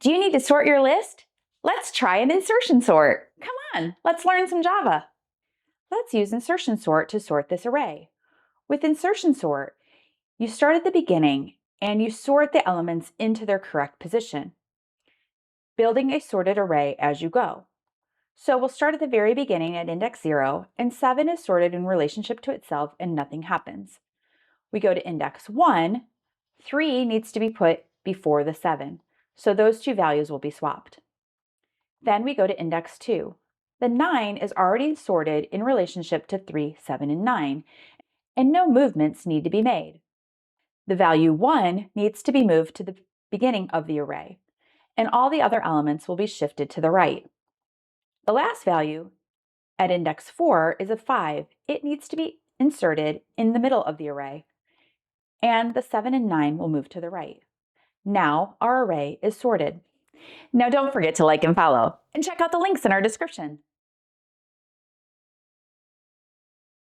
Do you need to sort your list? Let's try an insertion sort. Come on, let's learn some Java. Let's use insertion sort to sort this array. With insertion sort, you start at the beginning and you sort the elements into their correct position, building a sorted array as you go. So we'll start at the very beginning at index 0, and 7 is sorted in relationship to itself and nothing happens. We go to index 1, 3 needs to be put before the 7, so those two values will be swapped. Then we go to index 2. The 9 is already sorted in relationship to 3, 7, and 9, and no movements need to be made. The value 1 needs to be moved to the beginning of the array, and all the other elements will be shifted to the right. The last value at index 4 is a 5. It needs to be inserted in the middle of the array, and the 7 and 9 will move to the right. Now our array is sorted. Now don't forget to like and follow, and check out the links in our description.